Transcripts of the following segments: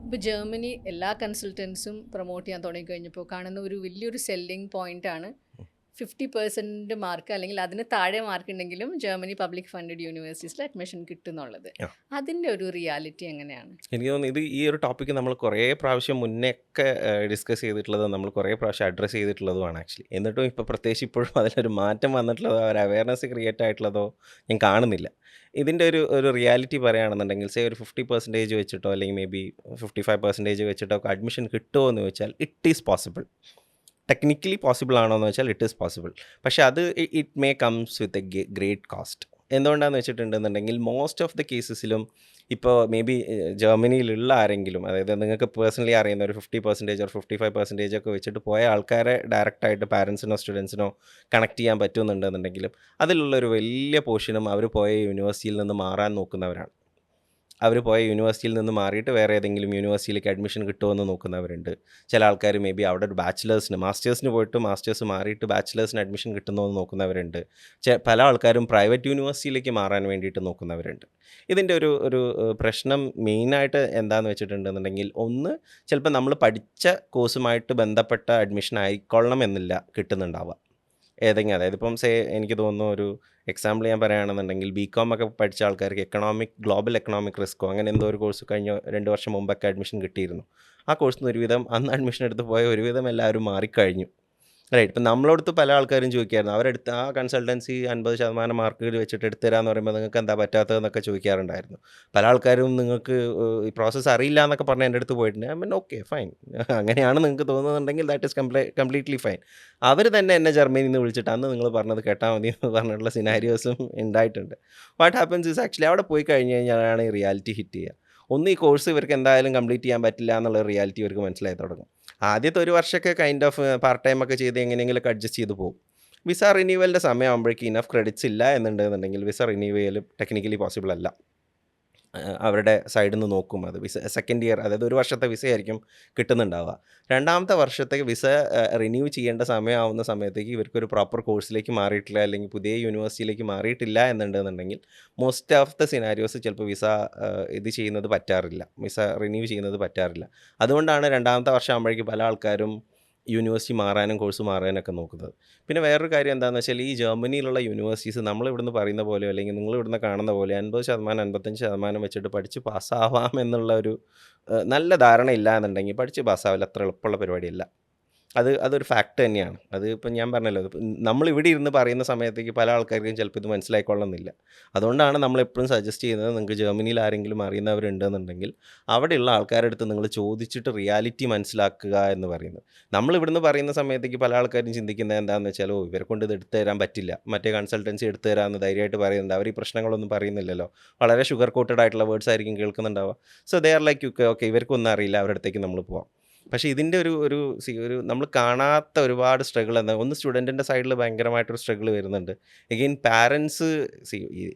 ഇപ്പോൾ ജർമ്മനി എല്ലാ കൺസൾട്ടൻസും പ്രൊമോട്ട് ചെയ്യാൻ തുടങ്ങിക്കഴിഞ്ഞപ്പോൾ കാണുന്ന ഒരു വലിയൊരു സെല്ലിംഗ് പോയിന്റാണ് 50% മാർക്ക് അല്ലെങ്കിൽ അതിന് താഴെ മാർക്ക് ഉണ്ടെങ്കിലും ജർമ്മനി പബ്ലിക് ഫണ്ടഡ് യൂണിവേഴ്സിറ്റീസിൽ അഡ്മിഷൻ കിട്ടുന്നുള്ളത്. ആ. അതിൻ്റെ ഒരു റിയാലിറ്റി എങ്ങനെയാണ്? എനിക്ക് തോന്നുന്നു ഇത് ഈ ഒരു ടോപ്പിക്ക് നമ്മൾ കുറേ പ്രാവശ്യം മുന്നേയൊക്കെ ഡിസ്കസ് ചെയ്തിട്ടുള്ളത്, നമ്മൾ കുറേ പ്രാവശ്യം അഡ്രസ്സ് ചെയ്തിട്ടുള്ളതുമാണ് ആക്ച്വലി. എന്നിട്ടും ഇപ്പോൾ പ്രത്യേകിച്ച് ഇപ്പോഴും അതിലൊരു മാറ്റം വന്നിട്ടുള്ളതോ ഒരു അവയർനെസ് ക്രിയേറ്റ് ആയിട്ടുള്ളതോ ഞാൻ കാണുന്നില്ല. ഇതിൻ്റെ ഒരു ഒരു റിയാലിറ്റി പറയുകയാണെന്നുണ്ടെങ്കിൽ ഒരു 50% വെച്ചിട്ടോ അല്ലെങ്കിൽ മേ ബി 55% വെച്ചിട്ടോ ഒക്കെ അഡ്മിഷൻ കിട്ടുമോ എന്ന് ചോദിച്ചാൽ it is possible. Technically possible ആണോ എന്ന് വെച്ചാൽ ഇറ്റ് ഈസ് പോസിബിൾ. പക്ഷേ അത് it may comes with a great cost. എന്തുകൊണ്ടാണെന്ന് വെച്ചിട്ടുണ്ടെന്നുണ്ടെങ്കിൽ മോസ്റ്റ് ഓഫ് ദ കേസസിലും ഇപ്പോൾ മേ ബി ജർമ്മനിയിലുള്ള ആരെങ്കിലും, അതായത് നിങ്ങൾക്ക് പേഴ്സണലി അറിയുന്ന ഒരു 50% ഓർ 55% ഒക്കെ വെച്ചിട്ട് പോയ ആൾക്കാരെ ഡയറക്റ്റായിട്ട് പാരൻസിനോ സ്റ്റുഡൻസിനോ കണക്ട് ചെയ്യാൻ പറ്റുന്നുണ്ടെന്നുണ്ടെങ്കിലും അതിലുള്ളൊരു വലിയ പോർഷനും അവർ പോയ യൂണിവേഴ്സിറ്റിയിൽ നിന്ന് മാറാൻ നോക്കുന്നവരാണ്. അവർ പോയ യൂണിവേഴ്സിറ്റിയിൽ നിന്ന് മാറിയിട്ട് വേറെ ഏതെങ്കിലും യൂണിവേഴ്സിറ്റിയിലേക്ക് അഡ്മിഷൻ കിട്ടുമെന്ന് നോക്കുന്നവരുണ്ട്. ചില ആൾക്കാർ മേ ബി അവിടെ ഒരു മാസ്റ്റേഴ്സിന് പോയിട്ട് മാസ്റ്റേഴ്സ് മാറിയിട്ട് ബാച്ചിലേഴ്സിന് അഡ്മിഷൻ കിട്ടുന്നതെന്ന് നോക്കുന്നവരുണ്ട്. പല ആൾക്കാരും പ്രൈവറ്റ് യൂണിവേഴ്സിറ്റിയിലേക്ക് മാറാൻ വേണ്ടിയിട്ട് നോക്കുന്നവരുണ്ട്. ഇതിൻ്റെ ഒരു ഒരു പ്രശ്നം മെയിനായിട്ട് എന്താണെന്ന് വെച്ചിട്ടുണ്ടെന്നുണ്ടെങ്കിൽ, ഒന്ന് ചിലപ്പോൾ നമ്മൾ പഠിച്ച കോഴ്സുമായിട്ട് ബന്ധപ്പെട്ട അഡ്മിഷൻ ആയിക്കൊള്ളണം എന്നില്ല കിട്ടുന്നുണ്ടാവുക. ഏതെങ്കിലും, അതായത് ഇപ്പം എനിക്ക് തോന്നുന്നു ഒരു എക്സാമ്പിൾ ഞാൻ പറയുകയാണെന്നുണ്ടെങ്കിൽ ബികോം ഒക്കെ പഠിച്ച ആൾക്കാർക്ക് ഗ്ലോബൽ എക്കണോമിക് റിസ്ക്കോ അങ്ങനെ എന്തോ ഒരു കോഴ്സ് കഴിഞ്ഞ 2 വർഷം മുമ്പൊക്കെ അഡ്മിഷൻ കിട്ടിയിരുന്നു. ആ കോഴ്സിൽ നിന്ന് ഒരുവിധം അന്ന് അഡ്മിഷൻ എടുത്ത് പോയ ഒരുവിധം എല്ലാവരും മാറിക്കഴിഞ്ഞു. റൈറ്റ്. ഇപ്പം നമ്മളടുത്ത് പല ആൾക്കാരും ചോദിക്കായിരുന്നു, അവരെടുത്ത് ആ കൺസൾട്ടൻസി 50% മാർക്ക് വെച്ചിട്ട് എടുത്തു തരാമെന്ന് പറയുമ്പോൾ നിങ്ങൾക്ക് എന്താ പറ്റാത്തതെന്നൊക്കെ ചോദിക്കാറുണ്ടായിരുന്നു. പല ആൾക്കാരും നിങ്ങൾക്ക് ഈ പ്രോസസ്സ് അറിയില്ല എന്നൊക്കെ പറഞ്ഞ് എൻ്റെ അടുത്ത് പോയിട്ടുണ്ട്. ഐ മീൻ ഓക്കെ ഫൈൻ, അങ്ങനെയാണ് നിങ്ങൾക്ക് തോന്നുന്നുണ്ടെങ്കിൽ ദാറ്റ് ഈസ് കംപ്ലീറ്റ്ലി ഫൈൻ. അവർ തന്നെ എന്നെ ജർമ്മനിയിൽ നിന്ന് വിളിച്ചിട്ട് അന്ന് നിങ്ങൾ പറഞ്ഞത് കേട്ടാൽ മതി എന്ന് പറഞ്ഞിട്ടുള്ള സിനാരിയോസും ഉണ്ടായിട്ടുണ്ട്. വാട്ട് ഹാപ്പൻസ് ഈസ് ആക്ച്വലി അവിടെ പോയി കഴിഞ്ഞ് കഴിഞ്ഞാലാണ് ഈ റിയാലിറ്റി ഹിറ്റ് ചെയ്യുക. ഒന്ന്, ഈ കോഴ്സ് ഇവർക്ക് എന്തായാലും കംപ്ലീറ്റ് ചെയ്യാൻ പറ്റില്ല എന്നുള്ള റിയാലിറ്റി ഇവർക്ക് മനസ്സിലായി തുടങ്ങും. ആദ്യത്തെ ഒരു വർഷമൊക്കെ കൈൻഡ് ഓഫ് പാർട്ട് ടൈം ഒക്കെ ചെയ്ത് എങ്ങനെയെങ്കിലുമൊക്കെ അഡ്ജസ്റ്റ് ചെയ്ത് പോകും. വിസ റിന്യൂവലിൻ്റെ സമയമാകുമ്പോഴേക്കും ഇനഫ് ക്രെഡിറ്റ്സ് ഇല്ല എന്നുണ്ടെന്നുണ്ടെങ്കിൽ വിസ റിന്യൂവൽ ടെക്നിക്കലി പോസിബിൾ അല്ല. അവരുടെ സൈഡിൽ നിന്ന് നോക്കും. അത് സെക്കൻഡ് ഇയർ, അതായത് ഒരു വർഷത്തെ വിസയായിരിക്കും കിട്ടുന്നുണ്ടാവുക. രണ്ടാമത്തെ വർഷത്തെ വിസ റിന്യൂ ചെയ്യേണ്ട സമയമാവുന്ന സമയത്തേക്ക് ഇവർക്കൊരു പ്രോപ്പർ കോഴ്സിലേക്ക് മാറിയിട്ടില്ല അല്ലെങ്കിൽ പുതിയ യൂണിവേഴ്സിറ്റിയിലേക്ക് മാറിയിട്ടില്ല എന്നുണ്ടെന്നുണ്ടെങ്കിൽ മോസ്റ്റ് ഓഫ് ദ സിനാരിയോസ് ചിലപ്പോൾ വിസ ഇത് ചെയ്യുന്നത് പറ്റാറില്ല, വിസ റിന്യൂ ചെയ്യുന്നത് പറ്റാറില്ല. അതുകൊണ്ടാണ് രണ്ടാമത്തെ വർഷം ആകുമ്പോഴേക്കും പല ആൾക്കാരും യൂണിവേഴ്സിറ്റി മാറാനും കോഴ്സ് മാറാനൊക്കെ നോക്കുന്നത്. പിന്നെ വേറൊരു കാര്യം എന്താണെന്ന് വെച്ചാൽ, ഈ ജർമ്മനിയിലുള്ള യൂണിവേഴ്സിറ്റീസ് നമ്മളിവിടുന്ന് പറയുന്ന പോലെയോ അല്ലെങ്കിൽ നിങ്ങളിവിടുന്ന് കാണുന്ന പോലെ 50%, 55% വെച്ചിട്ട് പഠിച്ച് പാസ്സാവാം എന്നുള്ള ഒരു നല്ല ധാരണ ഇല്ല എന്നുണ്ടെങ്കിൽ പഠിച്ച് പാസ്സാവില്ല. അത്ര എളുപ്പമുള്ള പരിപാടിയല്ല. അതൊരു ഫാക്റ്റ് തന്നെയാണ്. അത് ഇപ്പം ഞാൻ പറഞ്ഞല്ലോ, നമ്മളിവിടെ ഇരുന്ന് പറയുന്ന സമയത്തേക്ക് പല ആൾക്കാർക്കും ചിലപ്പോൾ ഇത് മനസ്സിലായിക്കൊള്ളുന്നില്ല. അതുകൊണ്ടാണ് നമ്മളെപ്പോഴും സജസ്റ്റ് ചെയ്യുന്നത്, നിങ്ങൾക്ക് ജർമ്മനിയിൽ ആരെങ്കിലും അറിയുന്നവരുണ്ടെന്നുണ്ടെങ്കിൽ അവിടെയുള്ള ആൾക്കാരുടെ അടുത്ത് നിങ്ങൾ ചോദിച്ചിട്ട് റിയാലിറ്റി മനസ്സിലാക്കുക എന്ന് പറയുന്നത്. നമ്മളിവിടുന്ന് പറയുന്ന സമയത്തേക്ക് പല ആൾക്കാരും ചിന്തിക്കുന്നത് എന്താണെന്ന് വെച്ചാൽ, ഇവരെ കൊണ്ട് ഇത് എടുത്തു തരാൻ പറ്റില്ല, മറ്റേ കൺസൾട്ടൻസി എടുത്തു തരാമെന്ന് ധൈര്യമായിട്ട് പറയുന്നുണ്ട്. അവർ ഈ പ്രശ്നങ്ങളൊന്നും പറയുന്നില്ലല്ലോ, വളരെ ഷുഗർ കോട്ടഡ് ആയിട്ടുള്ള വേർഡ്സ് ആയിരിക്കും കേൾക്കുന്നുണ്ടാവുക. So they are like okay ഇവർക്കൊന്നും അറിയില്ല, അവരുടെ അടുത്തേക്ക് നമ്മൾ പോവാം. പക്ഷേ ഇതിൻ്റെ ഒരു നമ്മൾ കാണാത്ത ഒരുപാട് സ്ട്രഗിൾ ഒന്ന് സ്റ്റുഡൻറ്റിൻ്റെ സൈഡിൽ ഭയങ്കരമായിട്ടൊരു സ്ട്രഗിൾ വരുന്നുണ്ട്. എഗെയിൻ പാരൻസ്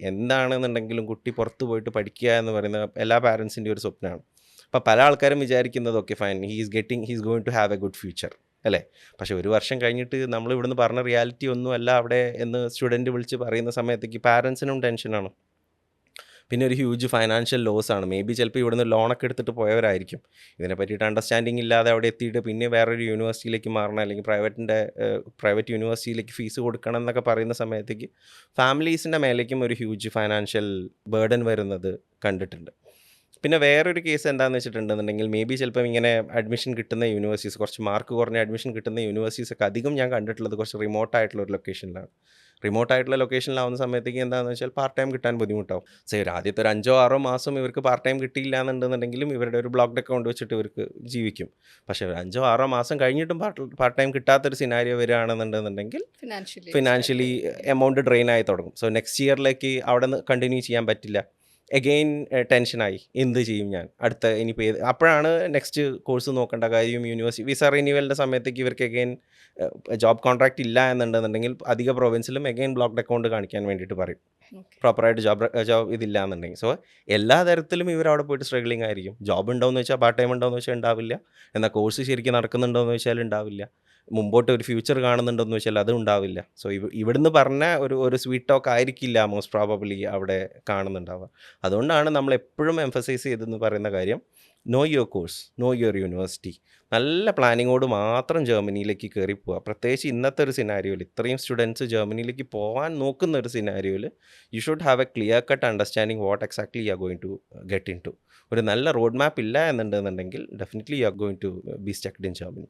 എന്താണെന്നുണ്ടെങ്കിലും കുട്ടി പുറത്ത് പോയിട്ട് പഠിക്കുക എന്ന് പറയുന്ന എല്ലാ പാരൻസിൻ്റെയും ഒരു സ്വപ്നമാണ്. അപ്പോൾ പല ആൾക്കാരും വിചാരിക്കുന്നത് okay fine, he's going to have a good future അല്ലേ. പക്ഷേ ഒരു വർഷം കഴിഞ്ഞിട്ട് നമ്മൾ ഇവിടുന്ന് പറഞ്ഞ റിയാലിറ്റി ഒന്നും അല്ല അവിടെ എന്ന് സ്റ്റുഡൻറ്റ് വിളിച്ച് പറയുന്ന സമയത്തേക്ക് പാരൻസിനും ടെൻഷനാണ്. പിന്നെ ഒരു ഹ്യൂജ് ഫൈനാൻഷ്യൽ ലോസ് ആണ്. മേ ബി ചിലപ്പോൾ ഇവിടുന്ന് ലോണൊക്കെ എടുത്തിട്ട് പോയവരായിരിക്കും. ഇതിനെ പറ്റിയിട്ട് അണ്ടർസ്റ്റാൻഡിങ് ഇല്ലാതെ അവിടെ എത്തിയിട്ട് പിന്നെ വേറൊരു യൂണിവേഴ്സിറ്റിയിലേക്ക് മാറണം അല്ലെങ്കിൽ പ്രൈവറ്റ് യൂണിവേഴ്സിറ്റിയിലേക്ക് ഫീസ് കൊടുക്കണം എന്നൊക്കെ പറയുന്ന സമയത്തേക്ക് ഫാമിലീസിൻ്റെ മേലേക്കും ഒരു ഹ്യൂജ് ഫൈനാൻഷ്യൽ ബേർഡൻ വരുന്നത് കണ്ടിട്ടുണ്ട്. പിന്നെ വേറൊരു കേസ് എന്താണെന്ന് വെച്ചിട്ടുണ്ടെന്നുണ്ടെങ്കിൽ, മേ ബി ചിലപ്പം ഇങ്ങനെ അഡ്മിഷൻ കിട്ടുന്ന യൂണിവേഴ്സിറ്റീസ്, കുറച്ച് മാർക്ക് കുറഞ്ഞ അഡ്മിഷൻ കിട്ടുന്ന യൂണിവേഴ്സിറ്റീസൊക്കെ അധികം ഞാൻ കണ്ടിട്ടുള്ളത് കുറച്ച് റിമോട്ടായിട്ടുള്ള ഒരു ലൊക്കേഷനിലാണ്. റിമോട്ടായിട്ടുള്ള ലൊക്കേഷനിലാവുന്ന സമയത്തേക്ക് എന്താണെന്ന് വെച്ചാൽ പാർട്ട് ടൈം കിട്ടാൻ ബുദ്ധിമുട്ടാവും. ആദ്യത്തെ ഒരു 5-6 മാസം ഇവർക്ക് പാർട്ട് ടൈം കിട്ടിയില്ല എന്നുണ്ടെന്നുണ്ടെങ്കിലും ഇവരുടെ ഒരു ബ്ലോക്ക്ഡ് അക്കൗണ്ട് വെച്ചിട്ട് ഇവർക്ക് ജീവിക്കും. പക്ഷേ ഒരു 5-6 മാസം കഴിഞ്ഞിട്ടും പാർട്ട് ടൈം കിട്ടാത്തൊരു സിനാരിയോ വരികയാണെന്നുണ്ടെന്നുണ്ടെങ്കിൽ ഫിനാൻഷ്യലി എമൗണ്ട് ഡ്രെയിൻ ആയി തുടങ്ങും. സോ നെക്സ്റ്റ് ഇയറിലേക്ക് അവിടെ നിന്ന് കണ്ടിന്യൂ ചെയ്യാൻ പറ്റില്ല. എഗെയിൻ ടെൻഷനായി, എന്ത് ചെയ്യും ഞാൻ അടുത്ത ഇനിയിപ്പോൾ അപ്പോഴാണ് നെക്സ്റ്റ് കോഴ്സ് നോക്കേണ്ട കാര്യം. വിസ റിന്യൂവലിൻ്റെ സമയത്തേക്ക് ഇവർക്ക് എഗെയിൻ ജോബ് കോൺട്രാക്റ്റ് ഇല്ല എന്നുണ്ടെന്നുണ്ടെങ്കിൽ അധിക പ്രൊവിൻസിലും എഗെയിൻ ബ്ലോക്ക്ഡ് അക്കൗണ്ട് കാണിക്കാൻ വേണ്ടിയിട്ട് പറയും, പ്രോപ്പറായിട്ട് ജോബ് ഇതില്ല എന്നുണ്ടെങ്കിൽ. സോ എല്ലാ തരത്തിലും ഇവരവിടെ പോയിട്ട് സ്ട്രഗ്ലിംഗ് ആയിരിക്കും. ജോബ് ഉണ്ടോയെന്ന് വെച്ചാൽ പാർട്ട് ടൈം ഉണ്ടോയെന്ന് വെച്ചാൽ ഉണ്ടാവില്ല. എന്നാൽ കോഴ്സ് ശരിക്കും നടക്കുന്നുണ്ടോയെന്ന് വെച്ചാൽ ഉണ്ടാവില്ല. മുമ്പോട്ട് ഒരു ഫ്യൂച്ചർ കാണുന്നുണ്ടോയെന്ന് വെച്ചാൽ അതും ഉണ്ടാവില്ല. സോ ഇവിടുന്ന് പറഞ്ഞ ഒരു സ്വീറ്റ് ടോക്ക് ആയിരിക്കില്ല മോസ്റ്റ് പ്രോബബ്ലി അവിടെ കാണുന്നുണ്ടാവുക. അതുകൊണ്ടാണ് നമ്മൾ എപ്പോഴും എംഫസൈസ് ചെയ്തെന്ന് പറയുന്ന കാര്യം, no your course, no your university. നല്ല പ്ലാനിങ്ങോട് മാത്രം ജർമ്മനിയിലേക്ക് കയറി പോവുക. പ്രത്യേകിച്ച് ഇന്നത്തെ ഒരു സിനാരിയോയിൽ ഇത്രയും സ്റ്റുഡൻസ് ജർമ്മനിയിലേക്ക് പോകാൻ നോക്കുന്ന ഒരു സിനാരിയോയിൽ you should have a clear cut understanding what exactly you are going to get into. ഒരു നല്ല റോഡ് മാപ്പ് ഇല്ല എന്നുണ്ടെന്നുണ്ടെങ്കിൽ definitely you are going to be stucked in Germany.